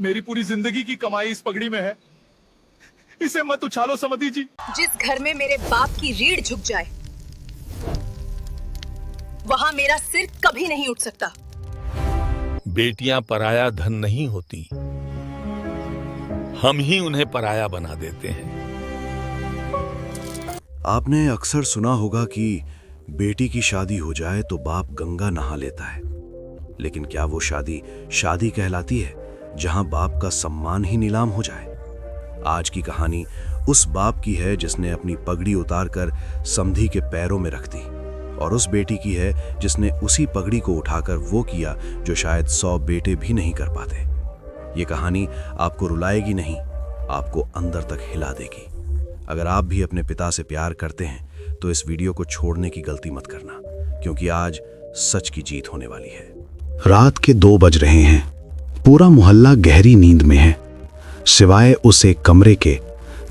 मेरी पूरी जिंदगी की कमाई इस पगड़ी में है, इसे मत उछालो समधी जी। जिस घर में मेरे बाप की रीढ़ झुक जाए, वहां मेरा सिर कभी नहीं उठ सकता। बेटियां पराया धन नहीं होती, हम ही उन्हें पराया बना देते हैं। आपने अक्सर सुना होगा कि बेटी की शादी हो जाए तो बाप गंगा नहा लेता है, लेकिन क्या वो शादी शादी कहलाती है जहां बाप का सम्मान ही नीलाम हो जाए? आज की कहानी उस बाप की है जिसने अपनी पगड़ी उतारकर समधी के पैरों में रख दी, और उस बेटी की है जिसने उसी पगड़ी को उठाकर वो किया जो शायद 100 बेटे भी नहीं कर पाते। ये कहानी आपको रुलाएगी नहीं, आपको अंदर तक हिला देगी। अगर आप भी अपने पिता से प्यार करते हैं तो इस वीडियो को छोड़ने की गलती मत करना, क्योंकि आज सच की जीत होने वाली है। रात के 2 बज रहे हैं। पूरा मोहल्ला गहरी नींद में है, सिवाय उस एक कमरे के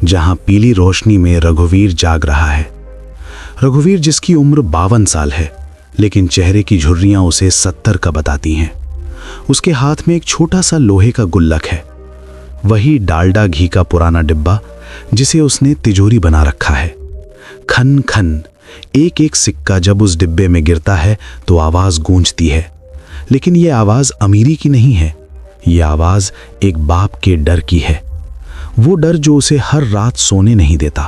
जहां पीली रोशनी में रघुवीर जाग रहा है। रघुवीर जिसकी उम्र 52 साल है, लेकिन चेहरे की झुर्रियां उसे 70 का बताती हैं। उसके हाथ में एक छोटा सा लोहे का गुल्लक है, वही डालडा घी का पुराना डिब्बा जिसे उसने तिजोरी बना रखा है। खन खन एक एक सिक्का जब उस डिब्बे में गिरता है तो आवाज गूंजती है, लेकिन ये आवाज अमीरी की नहीं है, ये आवाज एक बाप के डर की है। वो डर जो उसे हर रात सोने नहीं देता।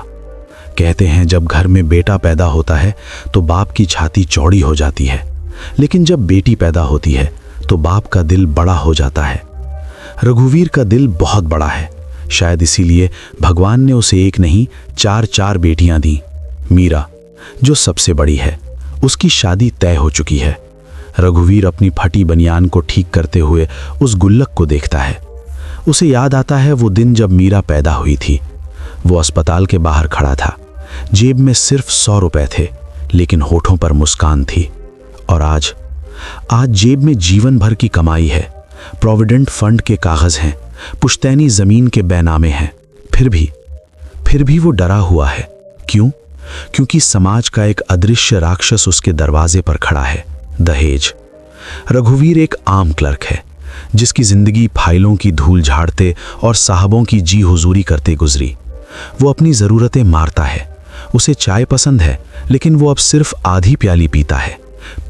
कहते हैं जब घर में बेटा पैदा होता है तो बाप की छाती चौड़ी हो जाती है, लेकिन जब बेटी पैदा होती है तो बाप का दिल बड़ा हो जाता है। रघुवीर का दिल बहुत बड़ा है, शायद इसीलिए भगवान ने उसे एक नहीं 4 बेटियां दी। मीरा जो सबसे बड़ी है, उसकी शादी तय हो चुकी है। रघुवीर अपनी फटी बनियान को ठीक करते हुए उस गुल्लक को देखता है। उसे याद आता है वो दिन जब मीरा पैदा हुई थी। वो अस्पताल के बाहर खड़ा था, जेब में सिर्फ 100 रुपए थे, लेकिन होठों पर मुस्कान थी। और आज जेब में जीवन भर की कमाई है, प्रोविडेंट फंड के कागज हैं, पुश्तैनी जमीन के बैनामे हैं। फिर भी वो डरा हुआ है। क्यों? क्योंकि समाज का एक अदृश्य राक्षस उसके दरवाजे पर खड़ा है, दहेज। रघुवीर एक आम क्लर्क है जिसकी जिंदगी फाइलों की धूल झाड़ते और साहबों की जी हुजूरी करते गुजरी। वो अपनी ज़रूरतें मारता है, उसे चाय पसंद है, लेकिन वो अब सिर्फ आधी प्याली पीता है।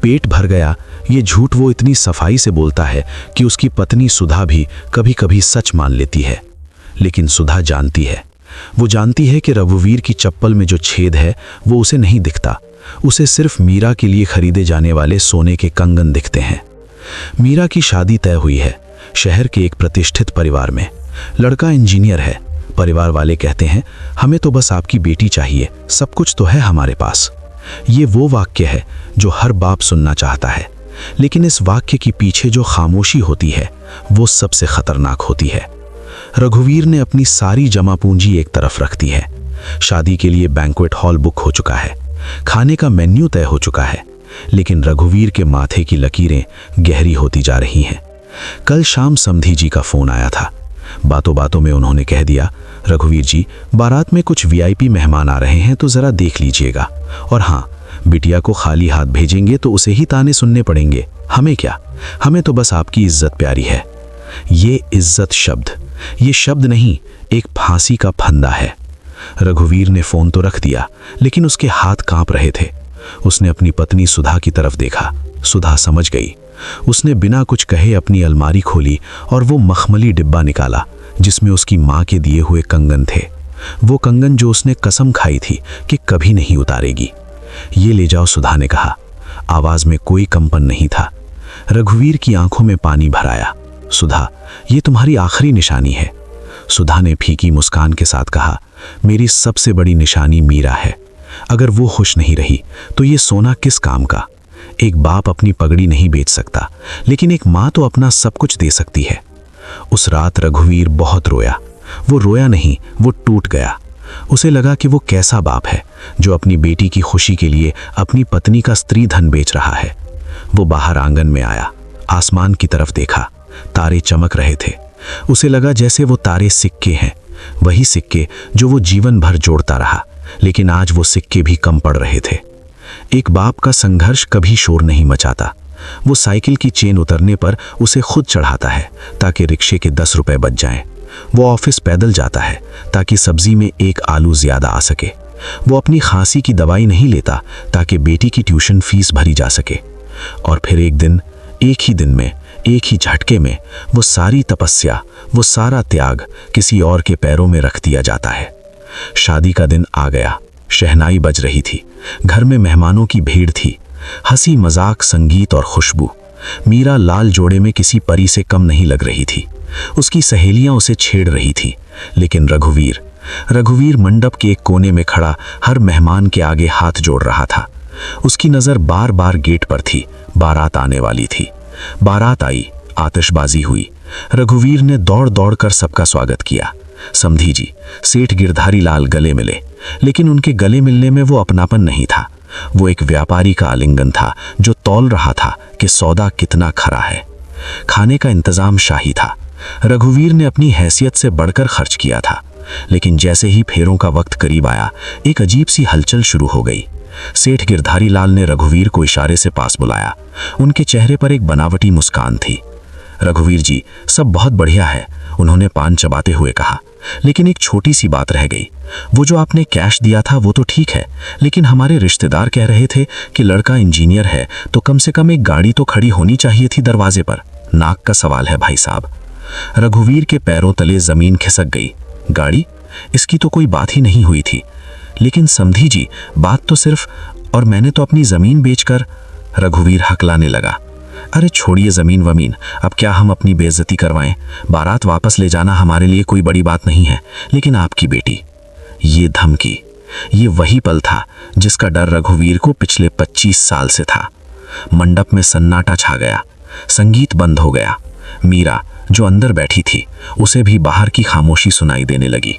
पेट भर गया, ये झूठ वो इतनी सफाई से बोलता है कि उसकी पत्नी सुधा भी कभी कभी सच मान लेती है। लेकिन सुधा जानती है, वो जानती है कि रघुवीर की चप्पल में जो छेद है वो उसे नहीं दिखता। उसे सिर्फ मीरा के लिए खरीदे जाने वाले सोने के कंगन दिखते हैं। मीरा की शादी तय हुई है, शहर के एक प्रतिष्ठित परिवार में। लड़का इंजीनियर है। परिवार वाले कहते हैं हमें तो बस आपकी बेटी चाहिए, सब कुछ तो है हमारे पास। ये वो वाक्य है जो हर बाप सुनना चाहता है, लेकिन इस वाक्य के पीछे जो खामोशी होती है वो सबसे खतरनाक होती है। रघुवीर ने अपनी सारी जमा पूंजी एक तरफ रख दी है। शादी के लिए बैंक्वेट हॉल बुक हो चुका है, खाने का मेन्यू तय हो चुका है, लेकिन रघुवीर के माथे की लकीरें गहरी होती जा रही हैं। कल शाम समधी जी का फोन आया था। बातों बातों में उन्होंने कह दिया, रघुवीर जी, बारात में कुछ वीआईपी मेहमान आ रहे हैं तो जरा देख लीजिएगा, और हाँ, बिटिया को खाली हाथ भेजेंगे तो उसे ही ताने सुनने पड़ेंगे। हमें क्या, हमें तो बस आपकी इज्जत प्यारी है। ये इज्जत शब्द, ये शब्द नहीं, एक फांसी का फंदा है। रघुवीर ने फोन तो रख दिया, लेकिन उसके हाथ कांप रहे थे। उसने अपनी पत्नी सुधा की तरफ देखा। सुधा समझ गई। उसने बिना कुछ कहे अपनी अलमारी खोली और वो मखमली डिब्बा निकाला जिसमें उसकी माँ के दिए हुए कंगन थे। वो कंगन जो उसने कसम खाई थी कि कभी नहीं उतारेगी। ये ले जाओ, सुधा ने कहा। आवाज में कोई कंपन नहीं था। रघुवीर की आंखों में पानी भर आया। सुधा, ये तुम्हारी आखिरी निशानी है। सुधा ने फीकी मुस्कान के साथ कहा, मेरी सबसे बड़ी निशानी मीरा है। अगर वो खुश नहीं रही तो ये सोना किस काम का। एक बाप अपनी पगड़ी नहीं बेच सकता, लेकिन एक माँ तो अपना सब कुछ दे सकती है। उस रात रघुवीर बहुत रोया। वो रोया नहीं, वो टूट गया। उसे लगा कि वो कैसा बाप है जो अपनी बेटी की खुशी के लिए अपनी पत्नी का स्त्री धन बेच रहा है। वो बाहर आंगन में आया, आसमान की तरफ देखा। तारे चमक रहे थे। उसे लगा जैसे वो तारे सिक्के हैं, वही सिक्के जो वो जीवन भर जोड़ता रहा, लेकिन आज वो सिक्के भी कम पड़ रहे थे। एक बाप का संघर्ष कभी शोर नहीं मचाता, वो साइकिल की चेन उतरने पर उसे खुद चढ़ाता है ताकि रिक्शे के 10 रुपए बच जाएं। वो ऑफिस पैदल जाता है ताकि सब्जी में एक आलू ज्यादा आ सके। वो अपनी खांसी की दवाई नहीं लेता ताकि बेटी की ट्यूशन फीस भरी जा सके। और फिर एक दिन, एक ही दिन में, एक ही झटके में वो सारी तपस्या, वो सारा त्याग किसी और के पैरों में रख दिया जाता है। शादी का दिन आ गया। शहनाई बज रही थी। घर में मेहमानों की भीड़ थी। हंसी मजाक, संगीत और खुशबू। मीरा लाल जोड़े में किसी परी से कम नहीं लग रही थी। उसकी सहेलियां उसे छेड़ रही थी, लेकिन रघुवीर मंडप के एक कोने में खड़ा हर मेहमान के आगे हाथ जोड़ रहा था। उसकी नजर बार बार गेट पर थी। बारात आने वाली थी। बारात आई, आतिशबाजी हुई। रघुवीर ने दौड़ दौड़ कर सबका स्वागत किया। समधी जी, सेठ गिरधारी लाल गले मिले, लेकिन उनके गले मिलने में वो अपनापन नहीं था। वो एक व्यापारी का आलिंगन था जो तौल रहा था कि सौदा कितना खरा है। खाने का इंतजाम शाही था। रघुवीर ने अपनी हैसियत से बढ़कर खर्च किया था, लेकिन जैसे ही फेरों का वक्त करीब आया, एक अजीब सी हलचल शुरू हो गई। सेठ गिरधारी लाल ने रघुवीर को इशारे से पास बुलाया। उनके चेहरे पर एक बनावटी मुस्कान थी। रघुवीर जी, सब बहुत बढ़िया है, उन्होंने पान चबाते हुए कहा, लेकिन एक छोटी सी बात रह गई। वो जो आपने कैश दिया था वो तो ठीक है, लेकिन हमारे रिश्तेदार कह रहे थे कि लड़का इंजीनियर है तो कम से कम एक गाड़ी तो खड़ी होनी चाहिए थी दरवाजे पर। नाक का सवाल है भाई साहब। रघुवीर के पैरों तले जमीन खिसक गई। गाड़ी? इसकी तो कोई बात ही नहीं हुई थी। लेकिन समधी जी, बात तो सिर्फ, और मैंने तो अपनी जमीन बेचकर। रघुवीर हकलाने लगा। अरे छोड़िए जमीन वमीन, अब क्या हम अपनी बेइज्जती करवाएं? बारात वापस ले जाना हमारे लिए कोई बड़ी बात नहीं है, लेकिन आपकी बेटी। ये धमकी, ये वही पल था जिसका डर रघुवीर को पिछले 25 साल से था। मंडप में सन्नाटा छा गया। संगीत बंद हो गया। मीरा, जो अंदर बैठी थी, उसे भी बाहर की खामोशी सुनाई देने लगी।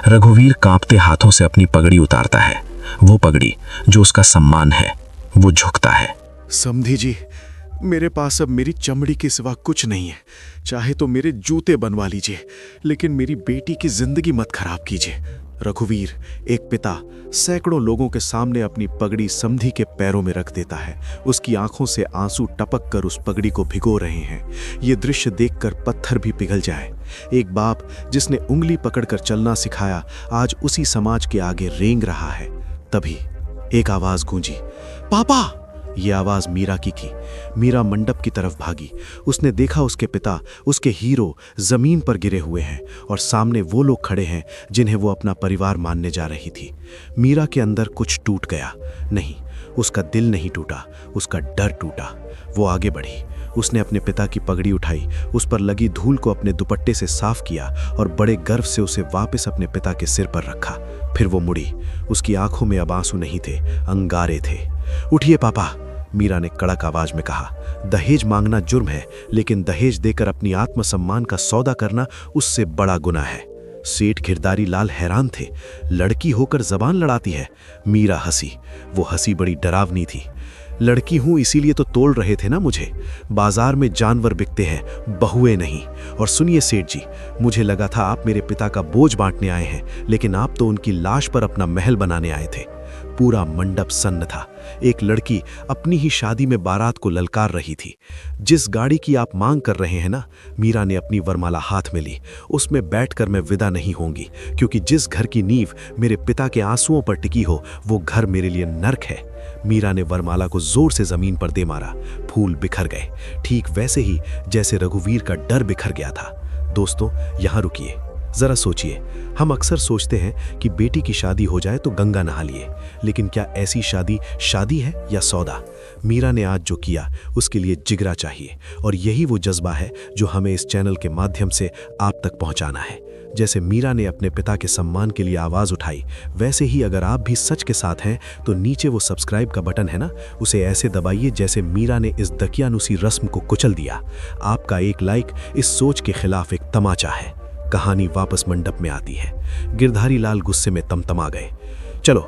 रघुवीर कांपते हाथों से अपनी पगड़ी उतारता है। वो पगड़ी जो उसका सम्मान है। वो झुकता है। समधी जी, मेरे पास अब मेरी चमड़ी के सिवा कुछ नहीं है। चाहे तो मेरे जूते बनवा लीजिए, लेकिन मेरी बेटी की जिंदगी मत खराब कीजिए। रघुवीर, एक पिता, सैकड़ों लोगों के सामने अपनी पगड़ी समधी के पैरों में रख देता है। उसकी आंखों से आंसू टपक कर उस पगड़ी को भिगो रहे हैं। ये दृश्य देखकर पत्थर भी पिघल जाए। एक बाप जिसने उंगली पकड़कर चलना सिखाया, आज उसी समाज के आगे रेंग रहा है। तभी एक आवाज गूंजी, पापा। ये आवाज मीरा की थी। मीरा मंडप की तरफ भागी। उसने देखा उसके पिता, उसके हीरो, जमीन पर गिरे हुए हैं और सामने वो लोग खड़े हैं जिन्हें वो अपना परिवार मानने जा रही थी। मीरा के अंदर कुछ टूट गया। नहीं, उसका दिल नहीं टूटा, उसका डर टूटा। वो आगे बढ़ी। उसने अपने पिता की पगड़ी उठाई, उस पर लगी धूल को अपने दुपट्टे से साफ किया और बड़े गर्व से उसे वापस अपने पिता के सिर पर रखा। फिर वो मुड़ी। उसकी आंखों में अब आंसू नहीं थे, अंगारे थे। उठिए पापा, मीरा ने कड़क आवाज में कहा। दहेज मांगना जुर्म है, लेकिन दहेज देकर अपनी आत्मसम्मान का सौदा करना उससे बड़ा गुनाह है। सेठ गिरधारी लाल हैरान थे। लड़की होकर जबान लड़ाती है। मीरा हंसी। वो हंसी बड़ी डरावनी थी। लड़की हूं इसीलिए तो तोल रहे थे ना मुझे। बाजार में जानवर बिकते हैं, बहुएं नहीं। और सुनिए सेठ जी, मुझे लगा था आप मेरे पिता का बोझ बांटने आए हैं, लेकिन आप तो उनकी लाश पर अपना महल बनाने आए थे। पूरा मंडप सन्न था। एक लड़की अपनी ही शादी में बारात को ललकार रही थी। जिस गाड़ी की आप मांग कर रहे हैं ना, मीरा ने अपनी वरमाला हाथ में ली। उसमें बैठकर मैं विदा नहीं होंगी, क्योंकि जिस घर की नींव मेरे पिता के आंसुओं पर टिकी हो, वो घर मेरे लिए नर्क है। मीरा ने वरमाला को जोर से जमीन पर दे मारा। फूल बिखर गए, ठीक वैसे ही जैसे रघुवीर का डर बिखर गया था। दोस्तों, यहां रुकिए, जरा सोचिए। हम अक्सर सोचते हैं कि बेटी की शादी हो जाए तो गंगा नहा लिए, लेकिन क्या ऐसी शादी शादी है या सौदा? मीरा ने आज जो किया उसके लिए जिगरा चाहिए, और यही वो जज्बा है जो हमें इस चैनल के माध्यम से आप तक पहुंचाना है। जैसे मीरा ने अपने पिता के सम्मान के लिए आवाज उठाई, वैसे ही अगर आप भी सच के साथ हैं तो नीचे वो सब्सक्राइब का बटन है ना, उसे ऐसे दबाइए जैसे मीरा ने इस दकियानुसी रस्म को कुचल दिया। आपका एक लाइक इस सोच के खिलाफ एक तमाचा है। कहानी वापस मंडप में आती है। गिरधारी लाल गुस्से में तमतमा गए। चलो,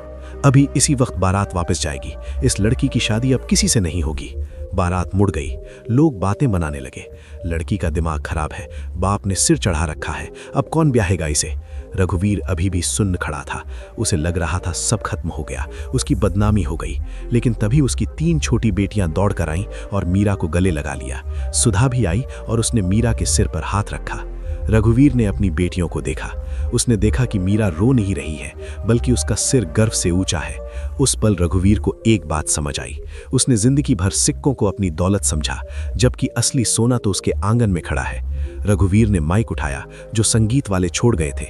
अभी इसी वक्त बारात वापस जाएगी। इस लड़की की शादी अब किसी से नहीं होगी। बारात मुड़ गई। लोग बातें बनाने लगे। लड़की का दिमाग खराब है, बाप ने सिर चढ़ा रखा है, अब कौन ब्याहेगा इसे? रघुवीर अभी भी सुन्न खड़ा था। उसे लग रहा था सब खत्म हो गया, उसकी बदनामी हो गई। लेकिन तभी उसकी 3 छोटी बेटियां दौड़ कर आईं और मीरा को गले लगा लिया। सुधा भी आई और उसने मीरा के सिर पर हाथ रखा। रघुवीर ने अपनी बेटियों को देखा। उसने देखा कि मीरा रो नहीं रही है, बल्कि उसका सिर गर्व से ऊंचा है। उस पल रघुवीर को एक बात समझ आई। उसने जिंदगी भर सिक्कों को अपनी दौलत समझा, जबकि असली सोना तो उसके आंगन में खड़ा है। रघुवीर ने माइक उठाया जो संगीत वाले छोड़ गए थे।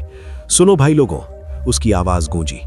सुनो भाई लोगों, उसकी आवाज गूंजी।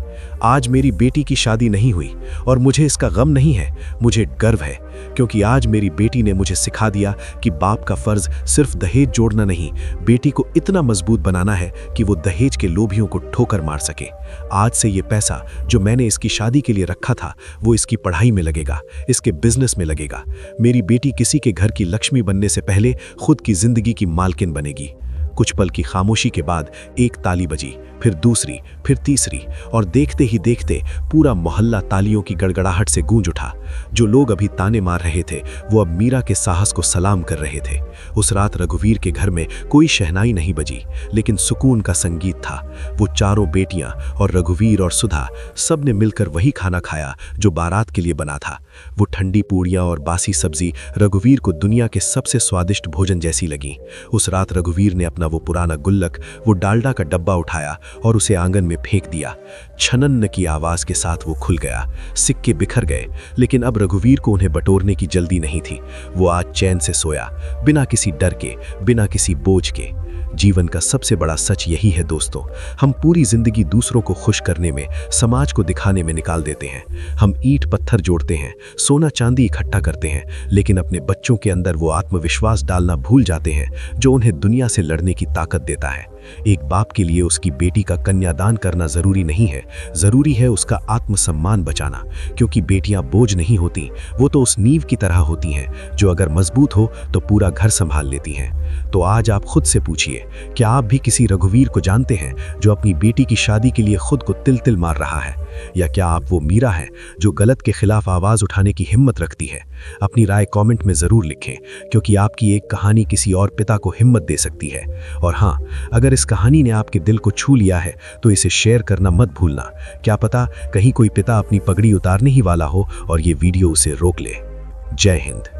आज मेरी बेटी की शादी नहीं हुई और मुझे इसका गम नहीं है, मुझे गर्व है, क्योंकि आज मेरी बेटी ने मुझे सिखा दिया कि बाप का फर्ज सिर्फ दहेज जोड़ना नहीं, बेटी को इतना मजबूत बनाना है कि वो दहेज के लोभियों को ठोकर मार सके। आज से ये पैसा जो मैंने इसकी शादी के लिए रखा था, वो इसकी पढ़ाई में लगेगा, इसके बिजनेस में लगेगा। मेरी बेटी किसी के घर की लक्ष्मी बनने से पहले खुद की जिंदगी की मालकिन बनेगी। कुछ पल की खामोशी के बाद एक ताली बजी, फिर दूसरी, फिर तीसरी, और देखते ही देखते पूरा मोहल्ला तालियों की गड़गड़ाहट से गूंज उठा। जो लोग अभी ताने मार रहे थे वो अब मीरा के साहस को सलाम कर रहे थे। उस रात रघुवीर के घर में कोई शहनाई नहीं बजी, लेकिन सुकून का संगीत था। वो चारों बेटियां और रघुवीर और सुधा सब ने मिलकर वही खाना खाया जो बारात के लिए बना था। वो ठंडी पूड़ियां और बासी सब्जी रघुवीर को दुनिया के सबसे स्वादिष्ट भोजन जैसी लगी। उस रात रघुवीर ने अपना वो पुराना गुल्लक, वो डालडा का डब्बा उठाया और उसे आंगन में फेंक दिया। छनन्न की आवाज के साथ वो खुल गया। सिक्के बिखर गए, लेकिन अब रघुवीर को उन्हें बटोरने की जल्दी नहीं थी। वो आज चैन से सोया, बिना किसी डर के, बिना किसी बोझ के। जीवन का सबसे बड़ा सच यही है दोस्तों, हम पूरी जिंदगी दूसरों को खुश करने में, समाज को दिखाने में निकाल देते हैं। हम ईंट पत्थर जोड़ते हैं, सोना चांदी इकट्ठा करते हैं, लेकिन अपने बच्चों के अंदर वो आत्मविश्वास डालना भूल जाते हैं जो उन्हें दुनिया से लड़ने की ताकत देता है। एक बाप के लिए उसकी बेटी का कन्यादान करना जरूरी नहीं है, जरूरी है उसका आत्मसम्मान बचाना, क्योंकि बेटियां बोझ नहीं होती, वो तो उस नींव की तरह होती हैं जो अगर मजबूत हो तो पूरा घर संभाल लेती हैं। तो आज आप खुद से पूछिए, क्या आप भी किसी रघुवीर को जानते हैं जो अपनी बेटी की शादी के लिए खुद को तिल तिल मार रहा है? या क्या आप वो मीरा हैं जो गलत के खिलाफ आवाज उठाने की हिम्मत रखती है? अपनी राय कमेंट में जरूर लिखें, क्योंकि आपकी एक कहानी किसी और पिता को हिम्मत दे सकती है। और हाँ, अगर इस कहानी ने आपके दिल को छू लिया है तो इसे शेयर करना मत भूलना। क्या पता कहीं कोई पिता अपनी पगड़ी उतारने ही वाला हो और ये वीडियो उसे रोक ले। जय हिंद।